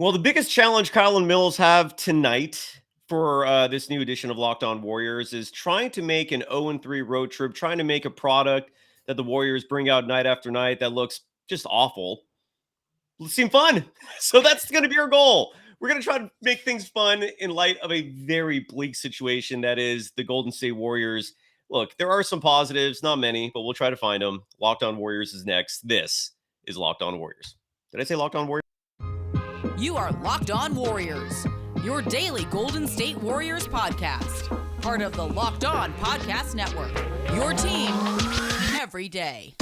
Well, the biggest challenge Kylen Mills have tonight for this new edition of Locked On Warriors is trying to make an 0-3 road trip, trying to make a product that the Warriors bring out night after night that looks just awful seem fun. So that's going to be our goal. We're going to try to make things fun in light of a very bleak situation that is the Golden State Warriors. Look, there are some positives, not many, but we'll try to find them. Locked On Warriors is next. This is Locked On Warriors. Did I say Locked On Warriors? You are Locked On Warriors, your daily Golden State Warriors podcast. Part of the Locked On Podcast Network, your team every day.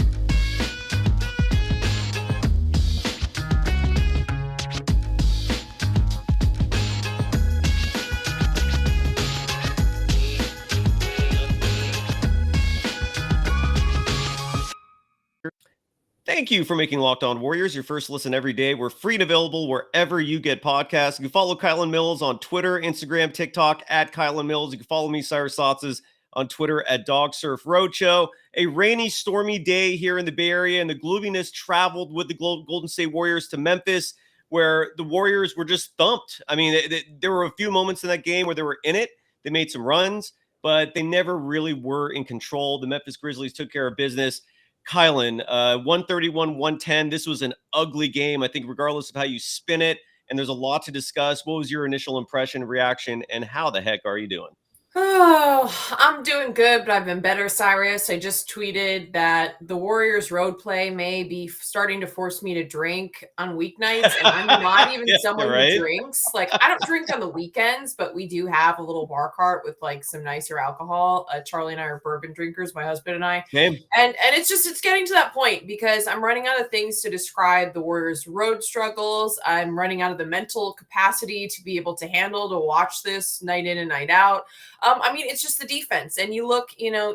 Thank you for making Locked On Warriors your first listen every day. We're free and available wherever you get podcasts. You can follow Kylen Mills on Twitter, Instagram, TikTok at Kylen Mills. You can follow me, Cyrus Saatsaz, on Twitter at Dog Surf Roadshow. A rainy, stormy day here in the Bay Area, and the gloominess traveled with the Golden State Warriors to Memphis, where the Warriors were just thumped. I mean, there were a few moments in that game where they were in it. They made some runs, but they never really were in control. The Memphis Grizzlies took care of business. Kylen, 131-110. This was an ugly game, I think, regardless of how you spin it. And there's a lot to discuss. What was your initial impression, reaction, and how the heck are you doing? Oh, I'm doing good, but I've been better, Cyrus. I just tweeted that the Warriors road play may be starting to force me to drink on weeknights, and I'm not even someone who drinks. Like, I don't drink on the weekends, but we do have a little bar cart with like some nicer alcohol. Charlie and I are bourbon drinkers, my husband and I. Same. And it's getting to that point because I'm running out of things to describe the Warriors' road struggles. I'm running out of the mental capacity to be able to watch this night in and night out. I mean, it's just the defense. And you look,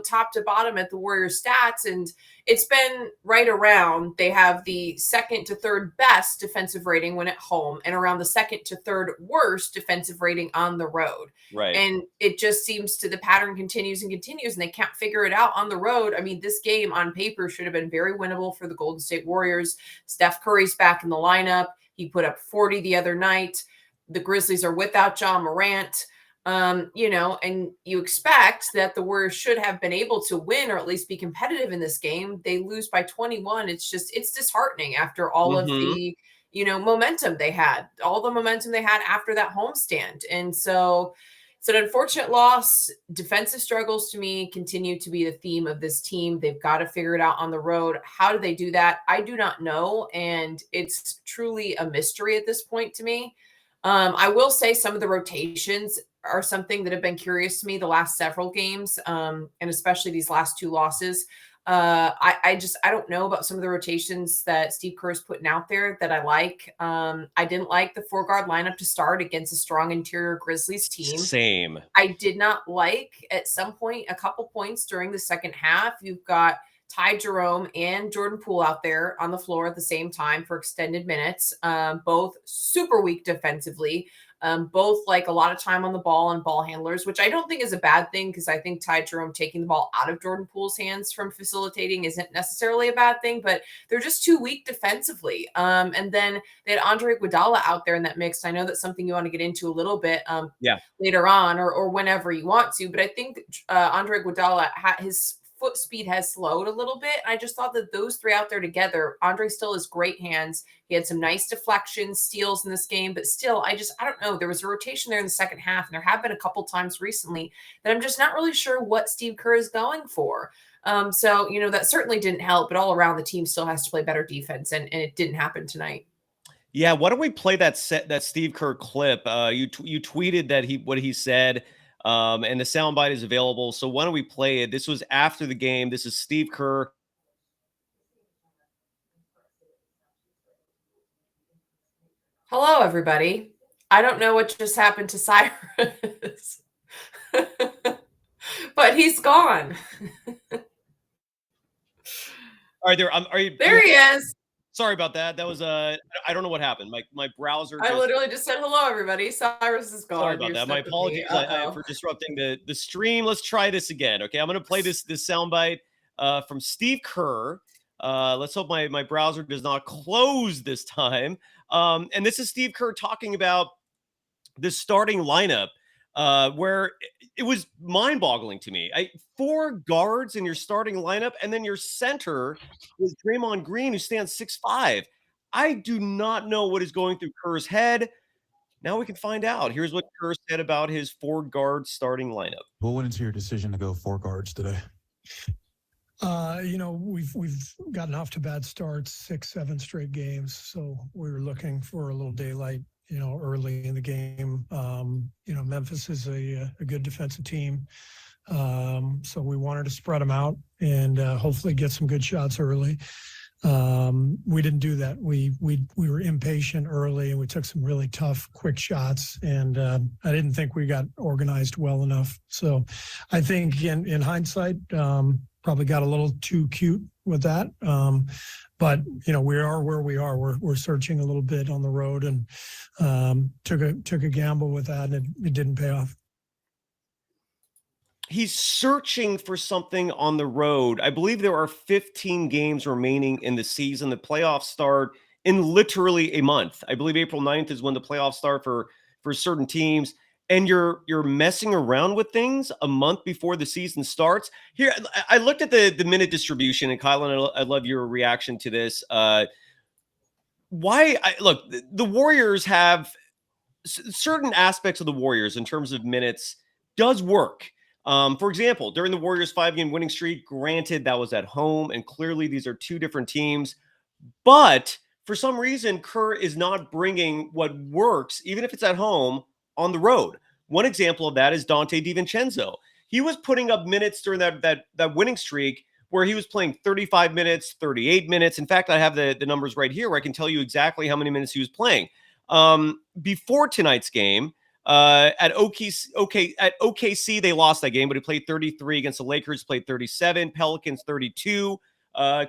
top to bottom at the Warriors stats, and it's been right around. They have the second to third best defensive rating when at home and around the second to third worst defensive rating on the road. Right. And it just seems the pattern continues, and they can't figure it out on the road. I mean, this game on paper should have been very winnable for the Golden State Warriors. Steph Curry's back in the lineup. He put up 40 the other night. The Grizzlies are without Ja Morant. And you expect that the Warriors should have been able to win or at least be competitive in this game. They lose by 21. It's disheartening after all of the, momentum they had, after that homestand. And so it's an unfortunate loss. Defensive struggles to me continue to be the theme of this team. They've got to figure it out on the road. How do they do that? I do not know. And it's truly a mystery at this point to me. I will say some of the rotations are something that have been curious to me the last several games, and especially these last two losses. I don't know about some of the rotations that Steve Kerr is putting out there that I like. I didn't like the 4-guard lineup to start against a strong interior Grizzlies team. Same. I did not like at some point, a couple points during the second half, you've got Ty Jerome and Jordan Poole out there on the floor at the same time for extended minutes, both super weak defensively. Both like a lot of time on the ball and ball handlers, which I don't think is a bad thing because I think Ty Jerome taking the ball out of Jordan Poole's hands from facilitating isn't necessarily a bad thing, but they're just too weak defensively. And then they had Andre Iguodala out there in that mix. I know that's something you want to get into a little bit later on or whenever you want to, but I think Andre Iguodala his foot speed has slowed a little bit. I just thought that those three out there together, Andre still has great hands. He had some nice deflections, steals in this game, but still, I don't know. There was a rotation there in the second half, and there have been a couple times recently that I'm just not really sure what Steve Kerr is going for. So, that certainly didn't help, but all around the team still has to play better defense, and it didn't happen tonight. Yeah, why don't we play that Steve Kerr clip? You tweeted what he said. And the soundbite is available. So why don't we play it? This was after the game. This is Steve Kerr. Hello, everybody. I don't know what just happened to Cyrus, but he's gone. All right, there he is. Sorry about that. That was I don't know what happened. My browser. I literally just said hello, everybody. Cyrus is gone. Sorry about that. My apologies for disrupting the stream. Let's try this again. Okay, I'm going to play this soundbite from Steve Kerr. Let's hope my browser does not close this time. And this is Steve Kerr talking about the starting lineup, where it was mind-boggling to me. 4 guards in your starting lineup, and then your center is Draymond Green, who stands 6'5". I do not know what is going through Kerr's head. Now we can find out. Here's what Kerr said about his 4-guard starting lineup. What went into your decision to go 4 guards today? We've gotten off to bad starts, 6, 7 straight games. So we were looking for a little daylight, early in the game. Memphis is a good defensive team. So we wanted to spread them out and hopefully get some good shots early. We didn't do that. We were impatient early, and we took some really tough, quick shots. And I didn't think we got organized well enough. So I think in hindsight, probably got a little too cute with that. But we are where we are. We're searching a little bit on the road, and took a gamble with that, and it didn't pay off. He's searching for something on the road. I believe there are 15 games remaining in the season. The playoffs start in literally a month. I believe April 9th is when the playoffs start for certain teams. And you're messing around with things a month before the season starts. Here, I looked at the minute distribution, and Kylen, I love your reaction to this. Look, the Warriors have certain aspects of the Warriors in terms of minutes does work. For example, during the Warriors' 5-game winning streak, granted that was at home, and clearly these are 2 different teams, but for some reason, Kerr is not bringing what works, even if it's at home, on the road. One example of that is Donte DiVincenzo. He was putting up minutes during that winning streak where he was playing 35 minutes, 38 minutes. In fact, I have the numbers right here where I can tell you exactly how many minutes he was playing. Before tonight's game, at OKC, they lost that game, but he played 33 against the Lakers, played 37, Pelicans 32,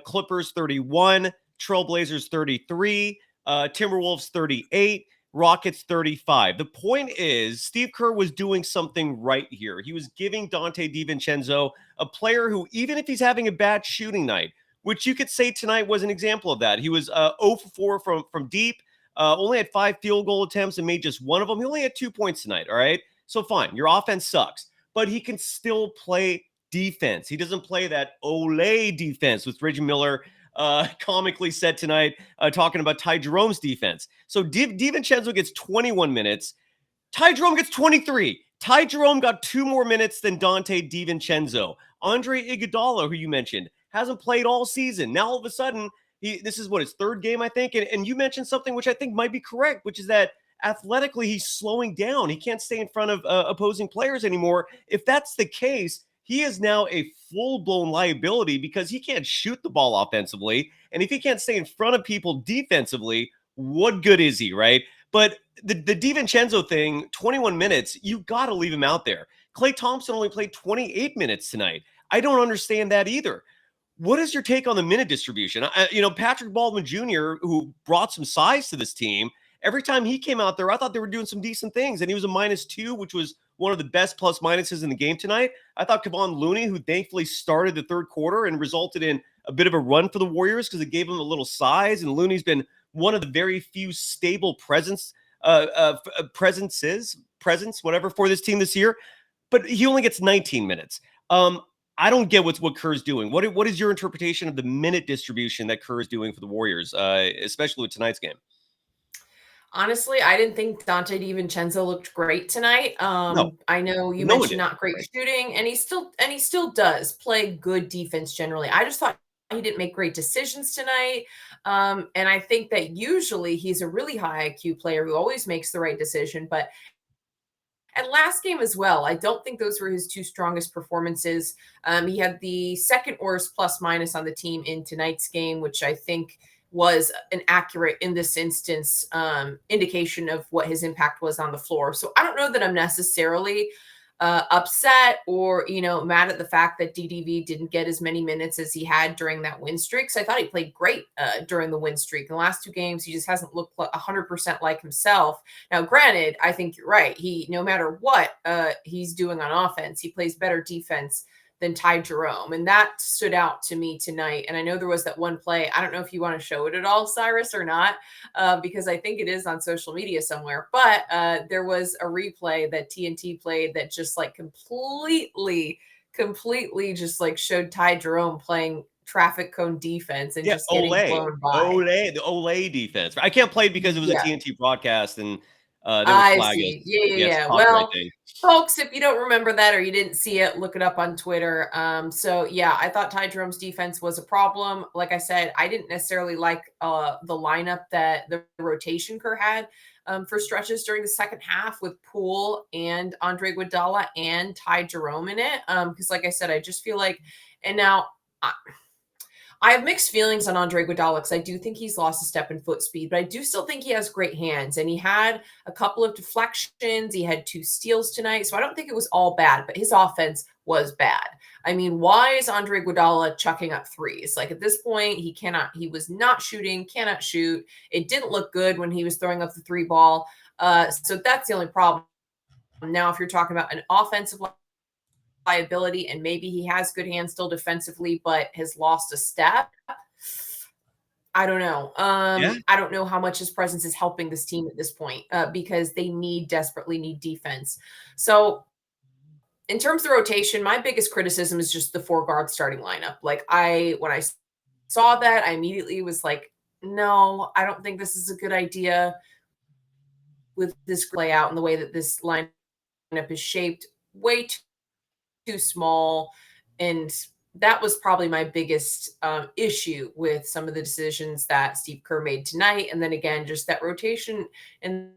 Clippers 31, Trailblazers 33, Timberwolves 38, Rockets 35. The point is, Steve Kerr was doing something right here. He was giving Donte DiVincenzo, a player who, even if he's having a bad shooting night, which you could say tonight was an example of that. He was 0 for 4 from deep, only had 5 field goal attempts and made just 1 of them. He only had 2 points tonight, all right? So fine, your offense sucks, but he can still play defense. He doesn't play that Olay defense, which Reggie Miller comically said tonight, talking about Ty Jerome's defense. So DiVincenzo gets 21 minutes. Ty Jerome gets 23. Ty Jerome got 2 more minutes than Donte DiVincenzo. Andre Iguodala, who you mentioned, hasn't played all season. Now all of a sudden, this is his 3rd game, I think. And you mentioned something which I think might be correct, which is that athletically he's slowing down. He can't stay in front of opposing players anymore. If that's the case, he is now a full-blown liability because he can't shoot the ball offensively. And if he can't stay in front of people defensively, what good is he, right? But the DiVincenzo thing, 21 minutes, you got to leave him out there. Klay Thompson only played 28 minutes tonight. I don't understand that either. What is your take on the minute distribution? Patrick Baldwin Jr., who brought some size to this team, every time he came out there, I thought they were doing some decent things. And he was a -2, which was one of the best plus minuses in the game tonight. I thought Kevon Looney, who thankfully started the 3rd quarter and resulted in a bit of a run for the Warriors because it gave him a little size. And Looney's been one of the very few stable presence, whatever, for this team this year. But he only gets 19 minutes. I don't get what Kerr's doing. What is your interpretation of the minute distribution that Kerr is doing for the Warriors, especially with tonight's game? Honestly, I didn't think Donte DiVincenzo looked great tonight. No. I know you mentioned not great shooting, and he still does play good defense generally. I just thought he didn't make great decisions tonight. And I think that usually he's a really high IQ player who always makes the right decision. But and last game as well, I don't think those were his 2 strongest performances. He had the 2nd worst plus minus on the team in tonight's game, which I think was an accurate, in this instance, indication of what his impact was on the floor. So I don't know that I'm necessarily upset or, mad at the fact that DDV didn't get as many minutes as he had during that win streak. So I thought he played great during the win streak. In the last 2 games, he just hasn't looked 100% like himself. Now, granted, I think you're right. No matter what he's doing on offense, he plays better defense than Ty Jerome. And that stood out to me tonight. And I know there was that one play. I don't know if you want to show it at all, Cyrus, or not, because I think it is on social media somewhere. But there was a replay that TNT played that just like completely just like showed Ty Jerome playing traffic cone defense and just getting blown by. The Olay defense. I can't play it because it was a TNT broadcast and they would flag see. us. Yeah. Well, folks, if you don't remember that or you didn't see it, look it up on Twitter. So yeah, I thought Ty Jerome's defense was a problem. Like I said, I didn't necessarily like the lineup that the rotation Kerr had for stretches during the second half with Poole and Andre Iguodala and Ty Jerome in it. Because like I said, I just feel like, and now I have mixed feelings on Andre Iguodala because I do think he's lost a step in foot speed, but I do still think he has great hands. And he had a couple of deflections. He had 2 steals tonight. So I don't think it was all bad, but his offense was bad. I mean, why is Andre Iguodala chucking up threes? Like at this point, he was not shooting, cannot shoot. It didn't look good when he was throwing up the 3 ball. So that's the only problem. Now, if you're talking about an offensive liability and maybe he has good hands still defensively but has lost a step, I don't know. I don't know how much his presence is helping this team at this point because they desperately need defense. So in terms of rotation, my biggest criticism is just the 4 guard starting lineup. Like when I saw that, I immediately was like, no, I don't think this is a good idea with this layout and the way that this lineup is shaped. Way too small, and that was probably my biggest issue with some of the decisions that Steve Kerr made tonight. And then again, just that rotation in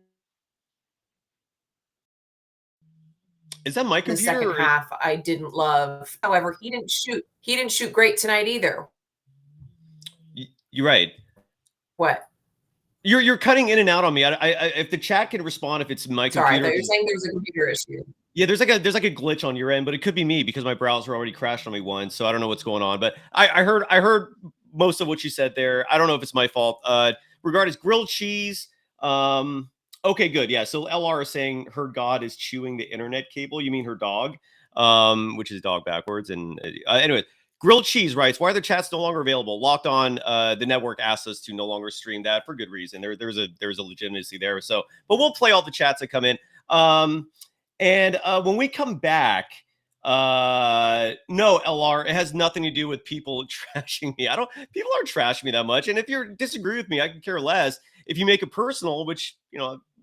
is that my computer? The second half, I didn't love. However, he didn't shoot great tonight either. You're right. What? You're cutting in and out on me. If the chat can respond, if it's my computer. Sorry, I thought you were saying there's a computer issue. Yeah, there's like a glitch on your end, but it could be me because my browser already crashed on me once, so I don't know what's going on. But I heard most of what you said there. I don't know if it's my fault. Regarding grilled cheese, okay, good. Yeah, so LR is saying her god is chewing the internet cable. You mean her dog, which is dog backwards. And anyway, grilled cheese writes, why are the chats no longer available? Locked On, the network asked us to no longer stream that for good reason. There's a legitimacy there. So, but we'll play all the chats that come in. And when we come back, no, LR, it has nothing to do with people trashing me. People aren't trashing me that much. And if you disagree with me, I could care less. If you make it personal, which,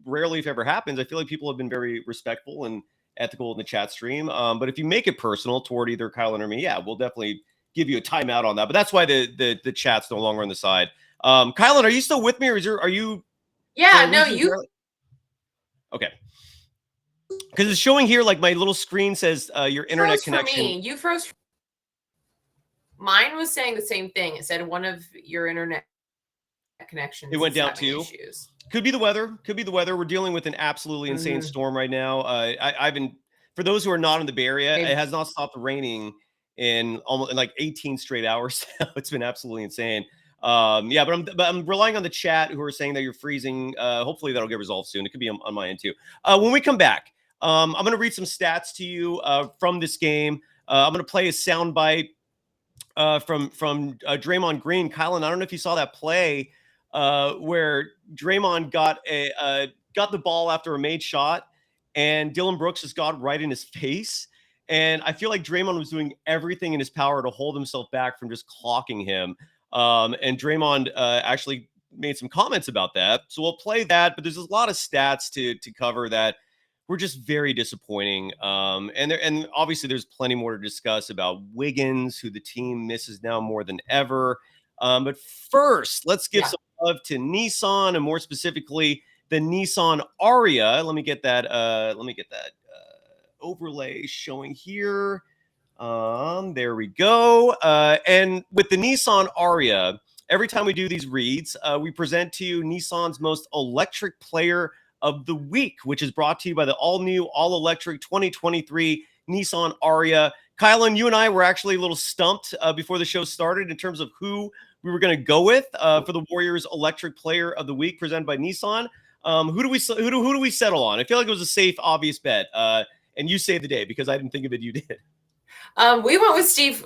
rarely if ever happens, I feel like people have been very respectful and ethical in the chat stream. But if you make it personal toward either Kylen or me, yeah, we'll definitely give you a timeout on that. But that's why the chat's no longer on the side. Kylen, are you still with me, or are you? Yeah, no, you. Okay. Because it's showing here, like my little screen says your internet connection. For me. You froze. Mine was saying the same thing. It said one of your internet connections. It went down too. Issues. Could be the weather. We're dealing with an absolutely insane storm right now. I've been, for those who are not in the Bay Area, it has not stopped raining in like 18 straight hours. It's been absolutely insane. But I'm relying on the chat who are saying that you're freezing. Hopefully that'll get resolved soon. It could be on my end too. When we come back, I'm going to read some stats to you from this game. I'm going to play a soundbite from Draymond Green. Kylen, I don't know if you saw that play where Draymond got the ball after a made shot, and Dillon Brooks just got right in his face. And I feel like Draymond was doing everything in his power to hold himself back from just clocking him. And Draymond actually made some comments about that. So we'll play that, but there's a lot of stats to cover that were just very disappointing. And obviously there's plenty more to discuss about Wiggins, who the team misses now more than ever. But first, let's give some love to Nissan, and more specifically, the Nissan Aria. Let me get that overlay showing here. There we go. And with the Nissan Aria, every time we do these reads, we present to you Nissan's most electric player of the week, which is brought to you by the all-new, all-electric 2023 Nissan Aria. Kylen, you and I were actually a little stumped before the show started in terms of who we were going to go with for the Warriors Electric Player of the Week presented by Nissan. Who do we settle on? I feel like it was a safe, obvious bet. And you saved the day because I didn't think of it. You did. We went with Steve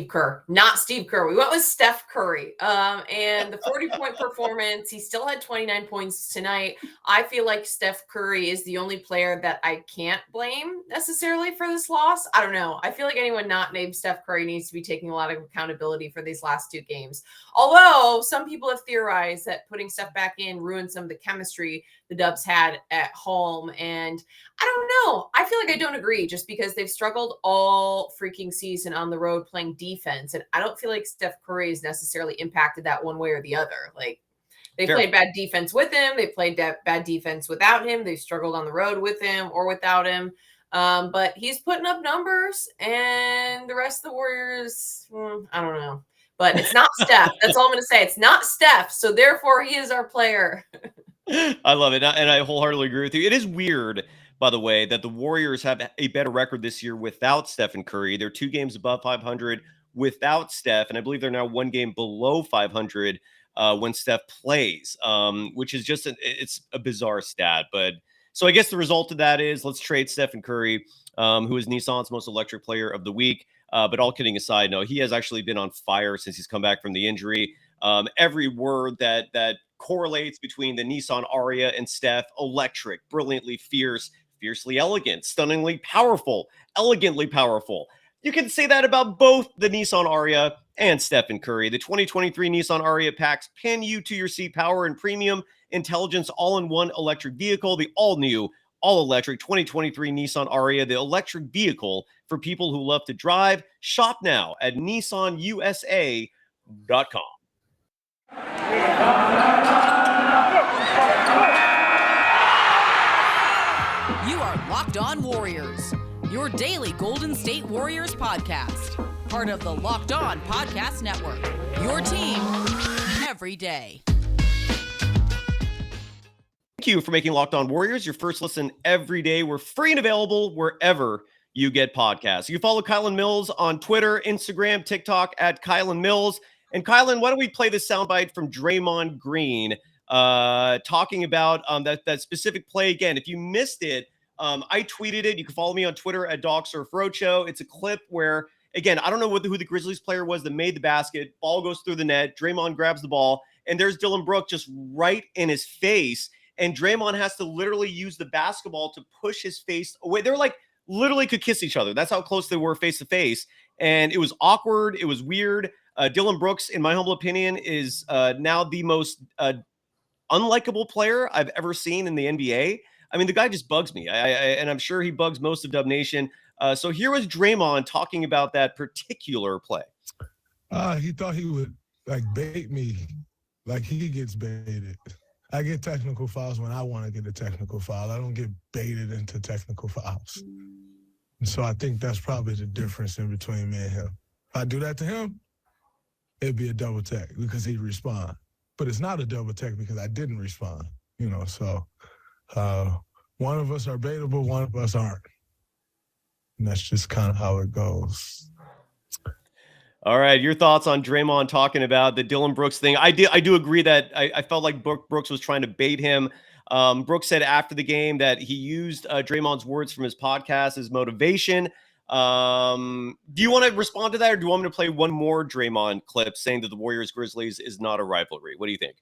Kerr, not Steve Kerr. We went with Steph Curry. And the 40-point performance, he still had 29 points tonight. I feel like Steph Curry is the only player that I can't blame necessarily for this loss. I don't know. I feel like anyone not named Steph Curry needs to be taking a lot of accountability for these last two games. Although some people have theorized that putting Steph back in ruined some of the chemistry the Dubs had at home. And I don't know. I feel like I don't agree just because they've struggled all freaking season on the road playing defense. And I don't feel like Steph Curry has necessarily impacted that one way or the other. Like they played bad defense with him. They played bad defense without him. They struggled on the road with him or without him. But he's putting up numbers and the rest of the Warriors, I don't know. But it's not Steph. That's all I'm going to say. It's not Steph. So therefore, he is our player. I love it. And I wholeheartedly agree with you. It is weird, by the way, that the Warriors have a better record this year without Stephen Curry. They're 2 games above 500 without Steph. And I believe they're now 1 game below 500 when Steph plays, which is just it's a bizarre stat. But so I guess the result of that is let's trade Stephen Curry, who is Nissan's most electric player of the week. But all kidding aside, no, he has actually been on fire since he's come back from the injury. Every word that correlates between the Nissan Aria and Steph: electric, brilliantly fierce, fiercely elegant, stunningly powerful, elegantly powerful. You can say that about both the Nissan Aria and Stephen Curry. The 2023 Nissan Aria packs pin you to your seat power and premium intelligence all-in-one electric vehicle. The all-new, all-electric 2023 Nissan Aria, the electric vehicle for people who love to drive. Shop now at nissanusa.com. You are Locked On Warriors, your daily Golden State Warriors podcast. Part of the Locked On Podcast Network, your team every day. Thank you for making Locked On Warriors your first listen every day. We're free and available wherever you get podcasts. You follow Kylen Mills on Twitter, Instagram, TikTok at Kylen Mills. And Kylen, why don't we play this soundbite from Draymond Green talking about that specific play again. If you missed it, I tweeted it. You can follow me on Twitter at DogSurfRoadshow. It's a clip where, again, I don't know who the Grizzlies player was that made the basket. Ball goes through the net. Draymond grabs the ball, and there's Dylan Brooks just right in his face. And Draymond has to literally use the basketball to push his face away. They're like literally could kiss each other. That's how close they were face to face. And it was awkward. It was weird. Dylan Brooks, in my humble opinion, is now the most unlikable player I've ever seen in the NBA. I mean, the guy just bugs me. And I'm sure he bugs most of Dub Nation. So here was Draymond talking about that particular play. He thought he would like bait me like he gets baited. I get technical fouls when I want to get a technical foul. I don't get baited into technical fouls. And so I think that's probably the difference in between me and him. If I do that to him, it'd be a double tech because he'd respond. But it's not a double tech because I didn't respond, so one of us are baitable, one of us aren't. And that's just kind of how it goes. All right, your thoughts on Draymond talking about the Dylan Brooks thing. I do agree that I felt like Brooks was trying to bait him. Brooks said after the game that he used Draymond's words from his podcast as motivation. Do you want to respond to that, or do you want me to play one more Draymond clip saying that the Warriors Grizzlies is not a rivalry? What do you think?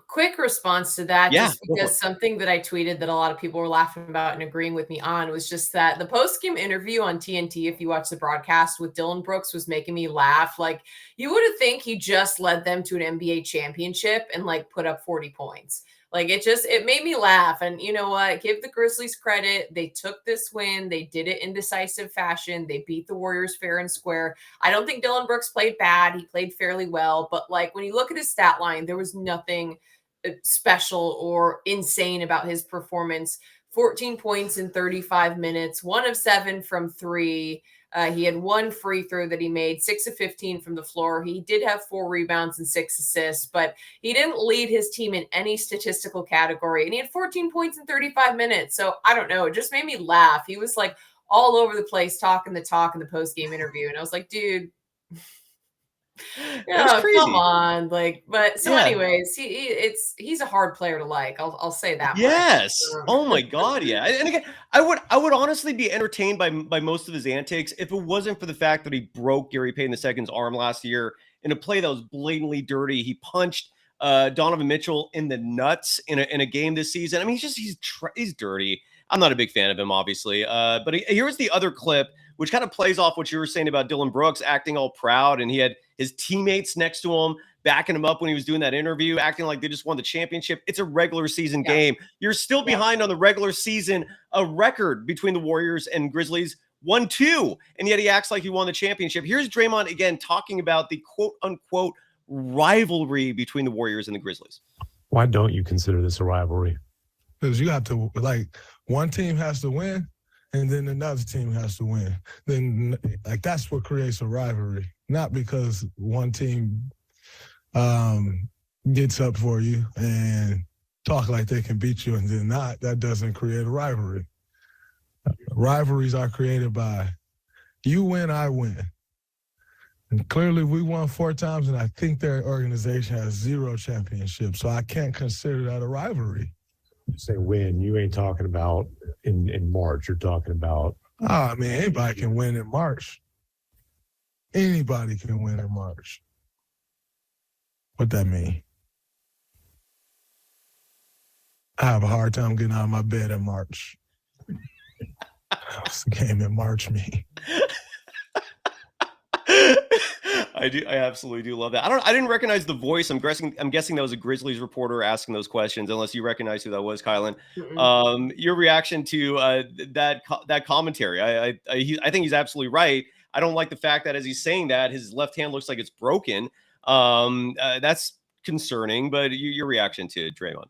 Quick response to that, Yeah, just because something that I tweeted that a lot of people were laughing about and agreeing with me on was just that the post-game interview on TNT, if you watch the broadcast with Dylan Brooks, was making me laugh. Like, you would have think he just led them to an NBA championship and like put up 40 points. Like it made me laugh. And you know what? Give the Grizzlies credit. They took this win. They did it in decisive fashion. They beat the Warriors fair and square. I don't think Dylan Brooks played bad. He played fairly well. But like when you look at his stat line, there was nothing special or insane about his performance. 14 points in 35 minutes, 1 of 7 from 3. He had 1 free throw that he made, 6 of 15 from the floor. He did have 4 rebounds and 6 assists, but he didn't lead his team in any statistical category. And he had 14 points in 35 minutes. So I don't know. It just made me laugh. He was like all over the place talking the talk in the post-game interview. And I was like, dude, That's Yeah, come crazy. on, like, but so Yeah. anyways, he's a hard player to like. I'll say that much. Yes. Um, Oh my God. Yeah. And again, I would honestly be entertained by most of his antics if it wasn't for the fact that he broke Gary Payton II's arm last year in a play that was blatantly dirty. He punched Donovan Mitchell in the nuts in a game this season. I mean, he's dirty. I'm not a big fan of him, obviously. But here's the other clip, which kind of plays off what you were saying about Dylan Brooks acting all proud, and he had his teammates next to him backing him up when he was doing that interview, acting like they just won the championship. It's a regular season game. You're still behind on the regular season, a record between the Warriors and Grizzlies, 1-2, and yet he acts like he won the championship. Here's Draymond again talking about the quote unquote rivalry between the Warriors and the Grizzlies. Why don't you consider this a rivalry? Because you have to, like, one team has to win, and then another team has to win. Then, like, that's what creates a rivalry. Not because one team gets up for you and talk like they can beat you and then not. That doesn't create a rivalry. Rivalries are created by you win, I win. And clearly we won 4 times, and I think their organization has 0 championships, so I can't consider that a rivalry. You say win, you ain't talking about in March. You're talking about... I mean, anybody can win in March. Anybody can win in March. What that mean? I have a hard time getting out of my bed in March. What's the game in March mean? I absolutely do love that. I didn't recognize the voice. I'm guessing that was a Grizzlies reporter asking those questions, unless you recognize who that was, Kylen. Your reaction to that commentary. I think he's absolutely right. I don't like the fact that as he's saying that, his left hand looks like it's broken. That's concerning, but your reaction to Draymond.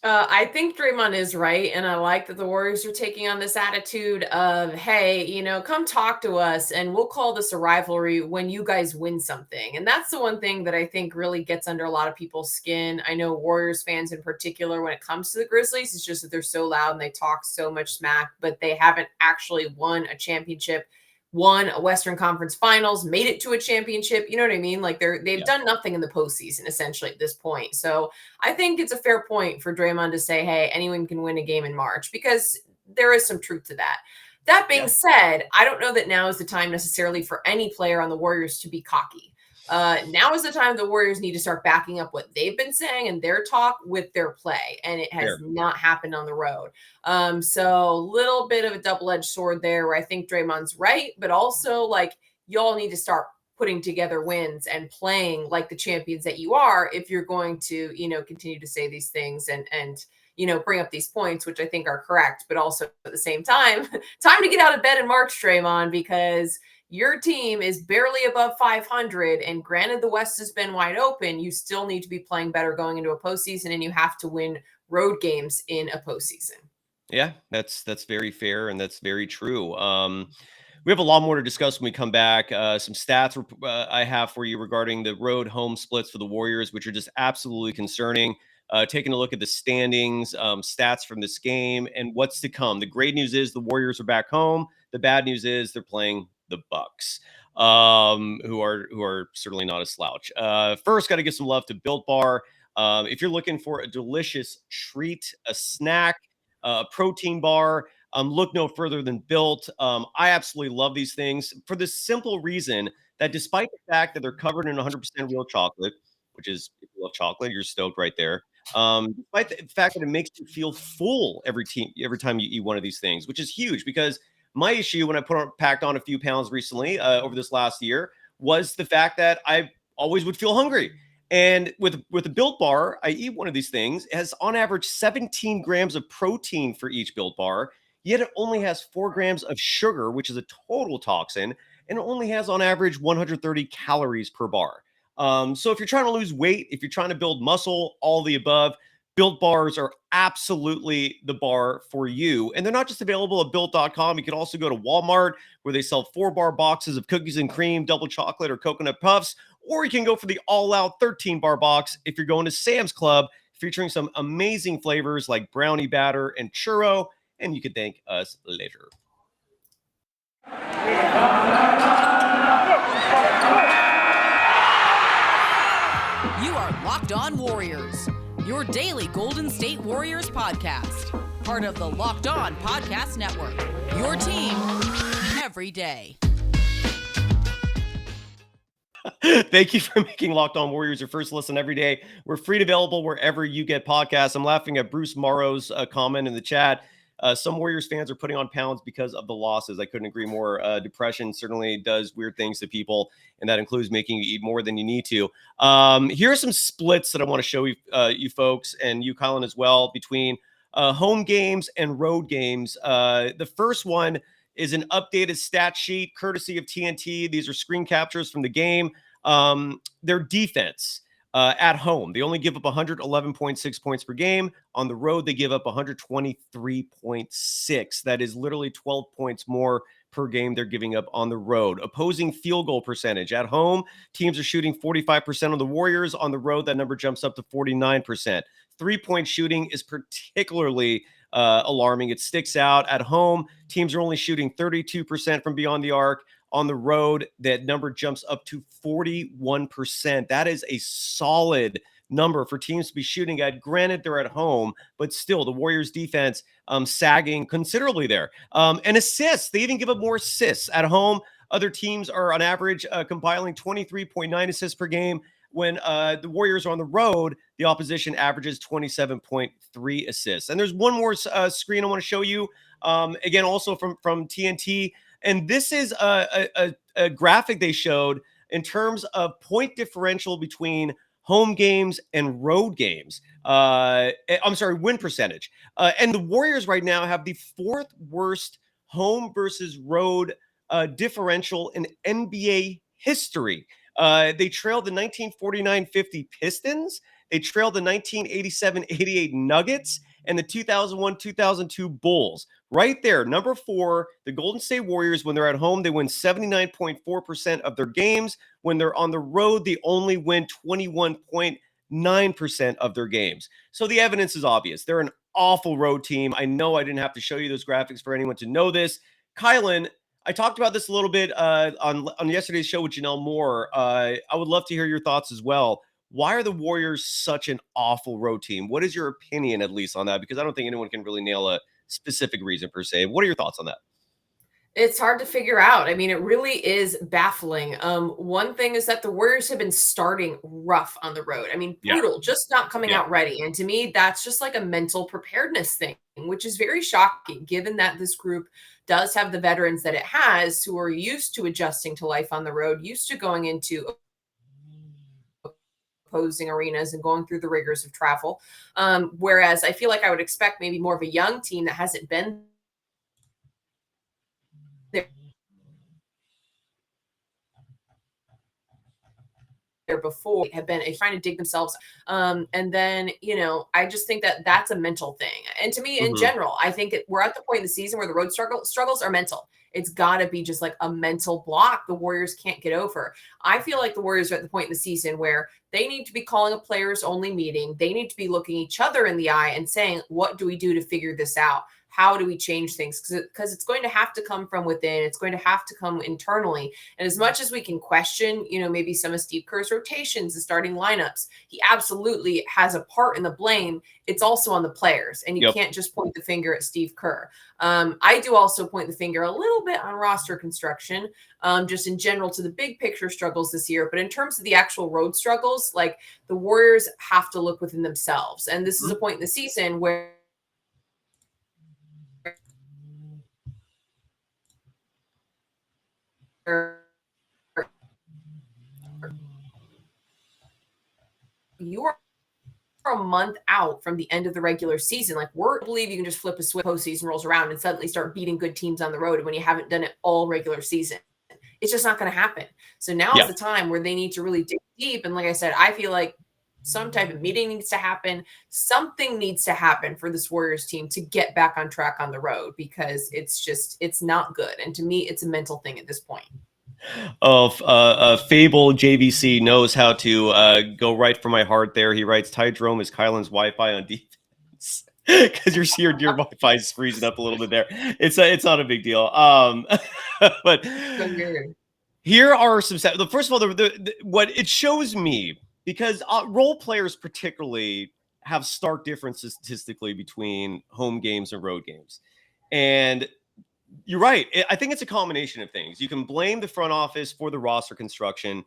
I think Draymond is right, and I like that the Warriors are taking on this attitude of, hey, come talk to us, and we'll call this a rivalry when you guys win something. And that's the one thing that I think really gets under a lot of people's skin. I know Warriors fans in particular, when it comes to the Grizzlies, it's just that they're so loud and they talk so much smack, but they haven't actually won a championship, won a Western Conference Finals, made it to a championship. You know what I mean? Like they've done nothing in the postseason essentially at this point. So I think it's a fair point for Draymond to say, hey, anyone can win a game in March, because there is some truth to that. That being said, I don't know that now is the time necessarily for any player on the Warriors to be cocky. Now is the time the Warriors need to start backing up what they've been saying and their talk with their play. And it has not happened on the road. So a little bit of a double-edged sword there where I think Draymond's right, but also like y'all need to start putting together wins and playing like the champions that you are if you're going to, continue to say these things and bring up these points, which I think are correct, but also at the same time, time to get out of bed in March, Draymond, because your team is barely above 500. And granted, the West has been wide open. You still need to be playing better going into a postseason, and you have to win road games in a postseason. Yeah, that's very fair, and that's very true. We have a lot more to discuss when we come back. Some stats I have for you regarding the road home splits for the Warriors, which are just absolutely concerning. Taking a look at the standings, stats from this game, and what's to come. The great news is the Warriors are back home. The bad news is they're playing the Bucks, who are certainly not a slouch. First, got to give some love to Built Bar. If you're looking for a delicious treat, a snack, a protein bar, look no further than Built. I absolutely love these things for the simple reason that despite the fact that they're covered in 100% real chocolate, which is, if you love chocolate, you're stoked right there. Despite the fact that it makes you feel full every time you eat one of these things, which is huge, because my issue when I packed on a few pounds recently over this last year was the fact that I always would feel hungry. And with a Built Bar, I eat one of these things. It has on average 17 grams of protein for each Built Bar, yet it only has 4 grams of sugar, which is a total toxin, and it only has on average 130 calories per bar. So if you're trying to lose weight, if you're trying to build muscle, all the above, Built Bars are absolutely the bar for you. And they're not just available at Built.com. You can also go to Walmart, where they sell 4-bar boxes of cookies and cream, double chocolate, or coconut puffs. Or you can go for the all-out 13-bar box if you're going to Sam's Club, featuring some amazing flavors like brownie batter and churro. And you can thank us later. Locked On Warriors, your daily Golden State Warriors podcast. Part of the Locked On Podcast Network, your team every day. Thank you for making Locked On Warriors your first listen every day. We're free and available wherever you get podcasts. I'm laughing at Bruce Morrow's comment in the chat. Some Warriors fans are putting on pounds because of the losses. I couldn't agree more. Depression certainly does weird things to people, and that includes making you eat more than you need to. Here are some splits that I want to show you, you folks, and you, Kylen, as well, between home games and road games. The first one is an updated stat sheet courtesy of TNT. These are screen captures from the game. Their defense at home, they only give up 111.6 points per game. On the road, they give up 123.6. That is literally 12 points more per game they're giving up on the road. Opposing field goal percentage at home, teams are shooting 45% on the Warriors. On the road, that number jumps up to 49%. Three-point shooting is particularly alarming. It sticks out. At home, teams are only shooting 32% from beyond the arc. On the road, that number jumps up to 41%. That is a solid number for teams to be shooting at. Granted, they're at home, but still, the Warriors defense sagging considerably there. And assists, they even give up more assists. At home, other teams are on average compiling 23.9 assists per game. When the Warriors are on the road, the opposition averages 27.3 assists. And there's one more screen I want to show you. Again, also from TNT. And this is a graphic they showed in terms of point differential between home games and road games. I'm sorry, win percentage. And the Warriors right now have the fourth worst home versus road differential in NBA history. They trailed the 1949-50 Pistons. They trailed the 1987-88 Nuggets and the 2001-2002 Bulls. Right there, number 4, the Golden State Warriors, when they're at home, they win 79.4% of their games. When they're on the road, they only win 21.9% of their games. So the evidence is obvious. They're an awful road team. I know I didn't have to show you those graphics for anyone to know this. Kylen, I talked about this a little bit on yesterday's show with Janelle Moore. I would love to hear your thoughts as well. Why are the Warriors such an awful road team? What is your opinion, at least, on that? Because I don't think anyone can really nail a specific reason per se. What are your thoughts on that? It's hard to figure out. I mean, it really is baffling. One thing is that the Warriors have been starting rough on the road. I mean, brutal, just not coming out ready. And to me, that's just like a mental preparedness thing, which is very shocking, given that this group does have the veterans that it has who are used to adjusting to life on the road, used to going into opposing arenas and going through the rigors of travel. Whereas I feel like I would expect maybe more of a young team that hasn't been there before have been trying to dig themselves. And then, I just think that that's a mental thing. And to me, in general, I think we're at the point in the season where the road struggles are mental. It's got to be just like a mental block the Warriors can't get over. I feel like the Warriors are at the point in the season where they need to be calling a players only meeting. They need to be looking each other in the eye and saying, what do we do to figure this out? How do we change things? Because it's going to have to come from within. It's going to have to come internally. And as much as we can question, maybe some of Steve Kerr's rotations and starting lineups, he absolutely has a part in the blame. It's also on the players. And you can't just point the finger at Steve Kerr. I do also point the finger a little bit on roster construction, just in general to the big picture struggles this year. But in terms of the actual road struggles, like the Warriors have to look within themselves. And this is a point in the season where you are a month out from the end of the regular season. Like, I believe you can just flip a switch, postseason rolls around and suddenly start beating good teams on the road when you haven't done it all regular season. It's just not going to happen. So now is the time where they need to really dig deep. And like I said, I feel like some type of meeting needs to happen. Something needs to happen for this Warriors team to get back on track on the road, because it's not good. And to me, it's a mental thing at this point. Fable JVC knows how to go right for my heart there. He writes, Ty Jerome is Kylen's Wi-Fi on defense. Because your Wi-Fi is freezing up a little bit there. It's not a big deal. But here are some. First of all, what it shows me because role players particularly have stark differences statistically between home games and road games. And you're right. I think it's a combination of things. You can blame the front office for the roster construction.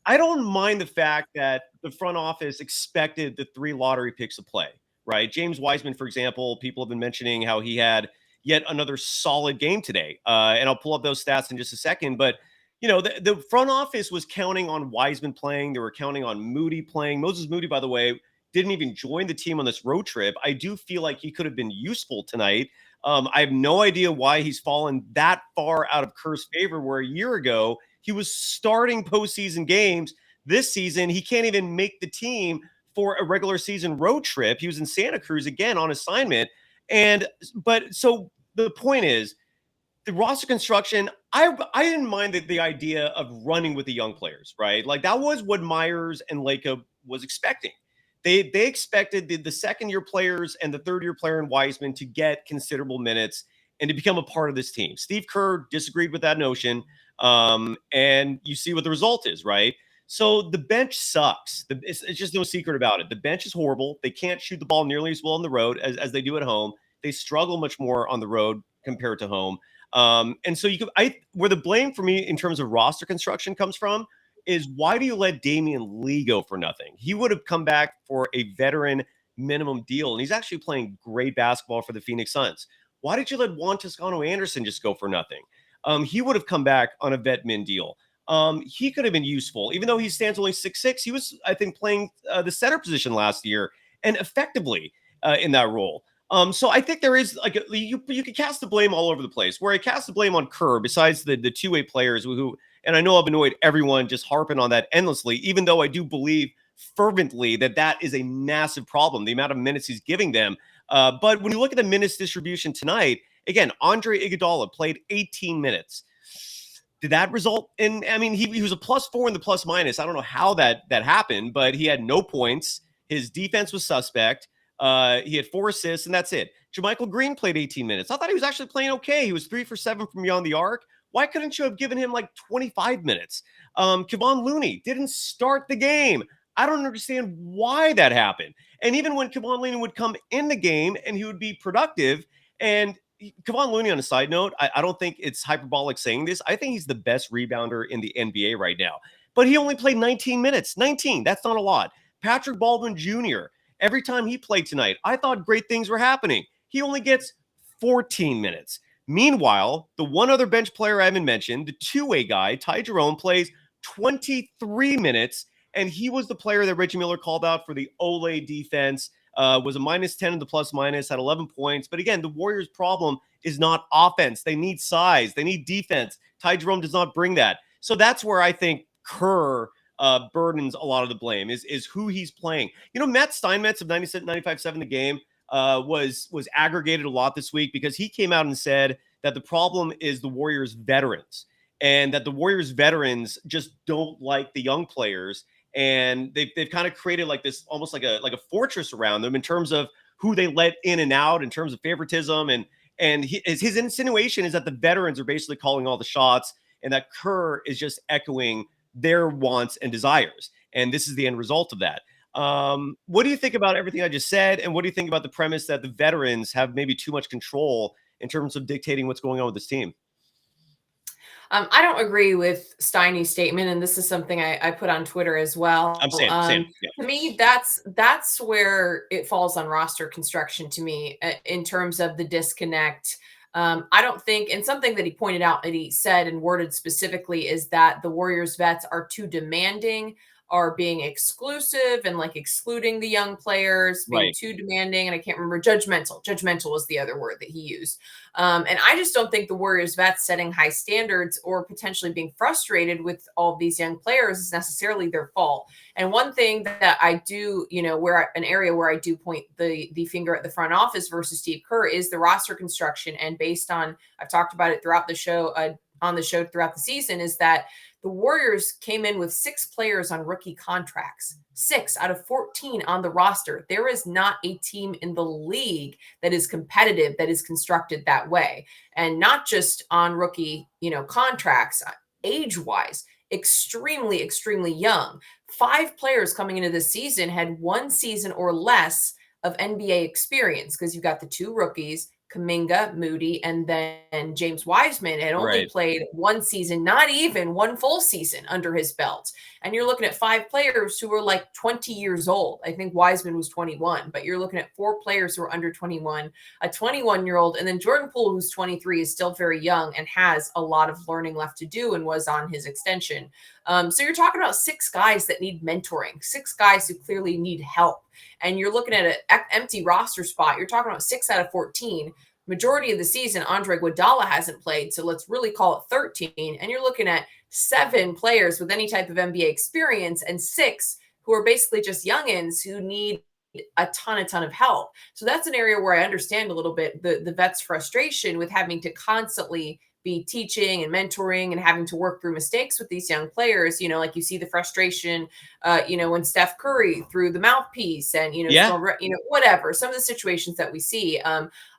I don't mind the fact that the front office expected the 3 lottery picks to play, right? James Wiseman, for example, people have been mentioning how he had yet another solid game today. And I'll pull up those stats in just a second. But, the front office was counting on Wiseman playing. They were counting on Moody playing. Moses Moody, by the way, didn't even join the team on this road trip. I do feel like he could have been useful tonight. I have no idea why he's fallen that far out of Kerr's favor, where a year ago he was starting postseason games. This season, he can't even make the team for a regular season road trip. He was in Santa Cruz again on assignment. So the point is, the roster construction, I didn't mind the idea of running with the young players, right? Like that was what Myers and Lacob was expecting. They expected the second-year players and the third-year player in Wiseman to get considerable minutes and to become a part of this team. Steve Kerr disagreed with that notion, and you see what the result is, right? So the bench sucks. It's just no secret about it. The bench is horrible. They can't shoot the ball nearly as well on the road as they do at home. They struggle much more on the road compared to home. And so where the blame for me in terms of roster construction comes from is, why do you let Damian Lee go for nothing? He would have come back for a veteran minimum deal, and he's actually playing great basketball for the Phoenix Suns. Why did you let Juan Toscano-Anderson just go for nothing? He would have come back on a vet min deal. He could have been useful, even though he stands only 6'6". He was, I think, playing the center position last year and effectively in that role. So I think there is you could cast the blame all over the place. Where I cast the blame on Kerr, besides the two-way players who, and I know I've annoyed everyone just harping on that endlessly, even though I do believe fervently that is a massive problem, the amount of minutes he's giving them. But when you look at the minutes distribution tonight, again, Andre Iguodala played 18 minutes. Did that result in, he was a +4 in the plus minus. I don't know how that happened, but he had no points. His defense was suspect. He had 4 assists, and that's it. JaMychal Green played 18 minutes. I thought he was actually playing okay. He was 3 for 7 from beyond the arc. Why couldn't you have given him like 25 minutes? Kevon Looney didn't start the game. I don't understand why that happened. And even when Kevon Looney would come in the game and he would be productive, and Kevon Looney, on a side note, I don't think it's hyperbolic saying this. I think he's the best rebounder in the NBA right now. But he only played 19 minutes. 19, that's not a lot. Patrick Baldwin Jr., every time he played tonight, I thought great things were happening. He only gets 14 minutes. Meanwhile, the one other bench player I haven't mentioned, the two-way guy, Ty Jerome, plays 23 minutes, and he was the player that Reggie Miller called out for the Ole defense, was a -10 in the plus minus, had 11 points. But again, the Warriors' problem is not offense. They need size. They need defense. Ty Jerome does not bring that. So that's where I think Kerr burdens a lot of the blame, is who he's playing. Matt Steinmetz of 95.7 The Game was aggregated a lot this week because he came out and said that the problem is the Warriors veterans, and that the Warriors veterans just don't like the young players. And they've kind of created like this, almost like a fortress around them in terms of who they let in and out, in terms of favoritism. And his insinuation is that the veterans are basically calling all the shots, and that Kerr is just echoing their wants and desires. And this is the end result of that. What do you think about everything I just said? And what do you think about the premise that the veterans have maybe too much control in terms of dictating what's going on with this team? I don't agree with Steiny's statement, and this is something I put on Twitter as well. Same. Yeah. To me, that's where it falls on roster construction to me, in terms of the disconnect. I don't think, and something that he pointed out that he said and worded specifically, is that the Warriors vets are too demanding, are being exclusive and like excluding the young players, being too demanding. And I can't remember, judgmental was the other word that he used. And I just don't think the Warriors vets setting high standards or potentially being frustrated with all of these young players is necessarily their fault. And one thing that I do, an area where I do point the finger at the front office versus Steve Kerr is the roster construction. And based on, I've talked about it throughout the show, on the show throughout the season, is that the Warriors came in with 6 players on rookie contracts, 6 out of 14 on the roster. There is not a team in the league that is competitive, that is constructed that way. And not just on rookie, contracts, age-wise. extremely, extremely young. 5 players coming into this season had 1 season or less of NBA experience because you've got the 2 rookies, Kaminga, Moody, and then James Wiseman had only Right. played 1 season, not even 1 full season under his belt. And you're looking at 5 players who were like 20 years old. I think Wiseman was 21, but you're looking at 4 players who are under 21, a 21-year-old, and then Jordan Poole, who's 23, is still very young and has a lot of learning left to do and was on his extension. So you're talking about 6 guys that need mentoring, 6 guys who clearly need help. And you're looking at an empty roster spot. You're talking about 6 out of 14. Majority of the season, Andre Iguodala hasn't played, so let's really call it 13. And you're looking at 7 players with any type of NBA experience and 6 who are basically just youngins who need a ton of help. So that's an area where I understand a little bit the vets' frustration with having to constantly be teaching and mentoring and having to work through mistakes with these young players. You know, like you see the frustration, when Steph Curry threw the mouthpiece and, Yeah. whatever, some of the situations that we see.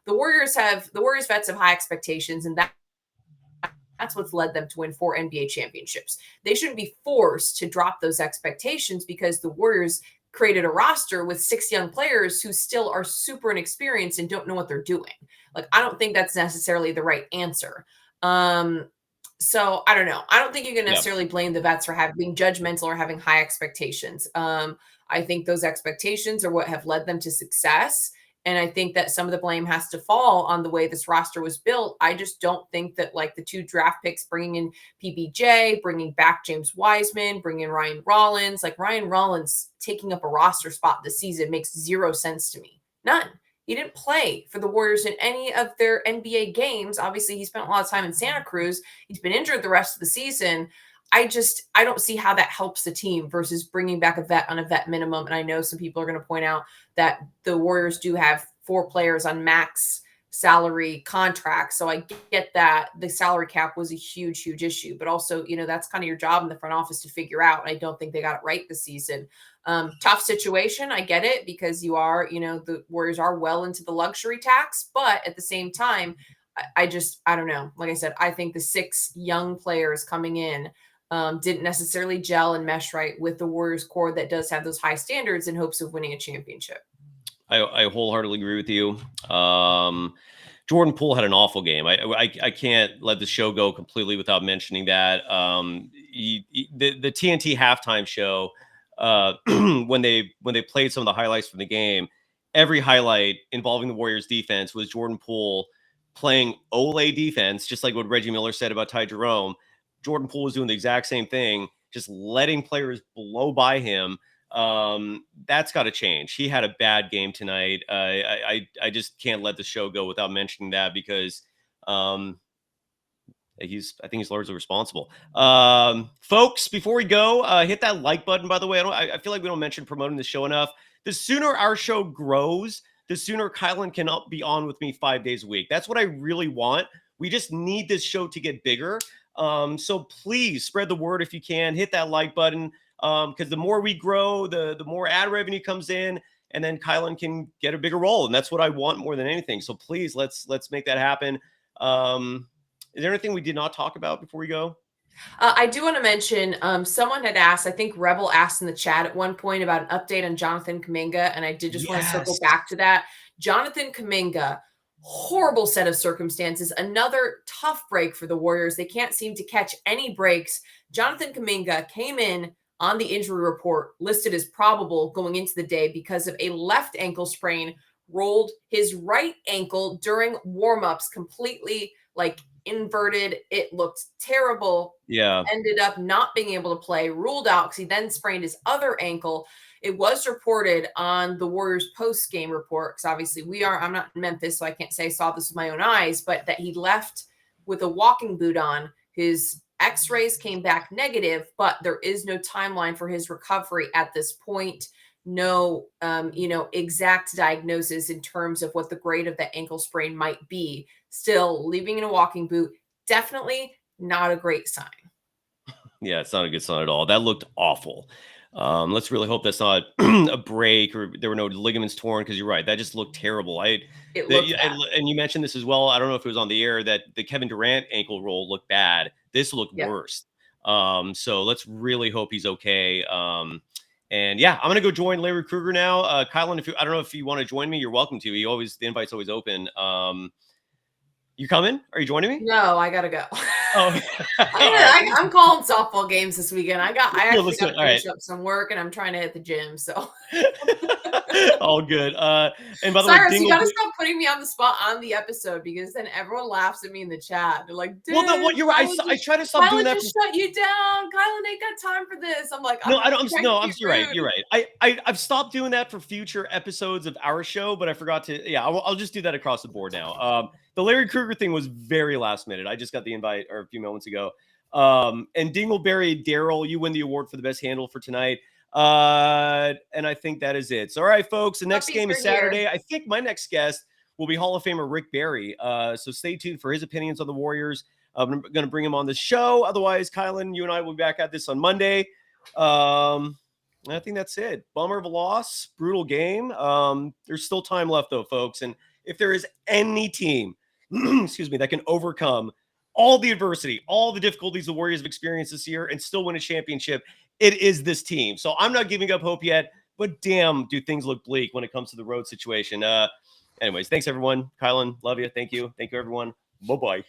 The Warriors vets have high expectations, and that's what's led them to win 4 NBA championships. They shouldn't be forced to drop those expectations because the Warriors created a roster with 6 young players who still are super inexperienced and don't know what they're doing. Like, I don't think that's necessarily the right answer. So I don't know. I don't think you can necessarily blame the vets for being judgmental or having high expectations. I think those expectations are what have led them to success. And I think that some of the blame has to fall on the way this roster was built. I just don't think that, like, the 2 draft picks, bringing in PBJ, bringing back James Wiseman, bringing in Ryan Rollins, like Ryan Rollins taking up a roster spot this season makes 0 sense to me. None. He didn't play for the Warriors in any of their NBA games. Obviously, he spent a lot of time in Santa Cruz. He's been injured the rest of the season. I don't see how that helps the team versus bringing back a vet on a vet minimum. And I know some people are going to point out that the Warriors do have 4 players on max salary contracts. So I get that the salary cap was a huge, huge issue, but also, that's kind of your job in the front office to figure out. And I don't think they got it right this season. Tough situation. I get it because the Warriors are well into the luxury tax, but at the same time, I don't know. Like I said, I think the 6 young players coming in didn't necessarily gel and mesh right with the Warriors core that does have those high standards in hopes of winning a championship. I wholeheartedly agree with you. Jordan Poole had an awful game. I can't let the show go completely without mentioning that. The TNT halftime show, when they played some of the highlights from the game, every highlight involving the Warriors defense was Jordan Poole playing Olay defense, just like what Reggie Miller said about Ty Jerome. Jordan Poole was doing the exact same thing, just letting players blow by him. That's got to change. He had a bad game tonight. I just can't let the show go without mentioning that because I think he's largely responsible. Folks, before we go, hit that like button. By the way, I feel like we don't mention promoting the show enough. The sooner our show grows, the sooner Kylen can be on with me 5 days a week. That's what I really want. We just need this show to get bigger. So please spread the word if you can. Hit that like button. Because the more we grow, the more ad revenue comes in, and then Kylen can get a bigger role, and that's what I want more than anything. So please, let's make that happen. Is there anything we did not talk about before we go? I do want to mention someone had asked, I think Rebel asked in the chat at one point about an update on Jonathan Kaminga, and I did just want to circle back to that. Jonathan Kaminga, horrible set of circumstances, another tough break for the Warriors. They can't seem to catch any breaks. Jonathan Kaminga came in on the injury report listed as probable going into the day because of a left ankle sprain, rolled his right ankle during warmups, completely like inverted. It looked terrible. Yeah. Ended up not being able to play, ruled out because he then sprained his other ankle. It was reported on the Warriors post-game report because obviously I'm not in Memphis, so I can't say I saw this with my own eyes, but that he left with a walking boot on. His X-rays came back negative, but there is no timeline for his recovery at this point. No, exact diagnosis in terms of what the grade of the ankle sprain might be. Still leaving in a walking boot, definitely not a great sign. Yeah, it's not a good sign at all. That looked awful. Let's really hope that's not a break or there were no ligaments torn, because you're right. That just looked terrible. And you mentioned this as well. I don't know if it was on the air that the Kevin Durant ankle roll looked bad. This looked worse. So let's really hope he's okay. And yeah, I'm gonna go join Larry Krueger now. Kylen, I don't know if you want to join me, you're welcome to. The invite's always open. You coming? Are you joining me? No, I gotta go. Oh, I'm calling softball games this weekend. I actually got to finish up some work, and I'm trying to hit the gym. So all good. And by the Cyrus, way, you gotta stop putting me on the spot on the episode, because then everyone laughs at me in the chat. They're like, "Dude, well, you're right. I try to stop doing that. Just shut you down. Kylen ain't got time for this." I'm like, no, I don't. No, you're right. You're right. I've stopped doing that for future episodes of our show, but I forgot to. Yeah, I'll just do that across the board now. The Larry Krueger thing was very last minute. I just got the invite a few moments ago. And Dingleberry Daryl, you win the award for the best handle for tonight. And I think that is it. So, all right, folks, the next game is Saturday. Here. I think my next guest will be Hall of Famer Rick Barry. So stay tuned for his opinions on the Warriors. I'm going to bring him on the show. Otherwise, Kylen, you and I will be back at this on Monday. I think that's it. Bummer of a loss, brutal game. There's still time left, though, folks. And if there is any team, excuse me, that can overcome all the adversity, all the difficulties the Warriors have experienced this year and still win a championship, it is this team. So I'm not giving up hope yet, but damn, do things look bleak when it comes to the road situation. Anyways, thanks, everyone. Kylen, love you. Thank you. Thank you, everyone. Bye-bye.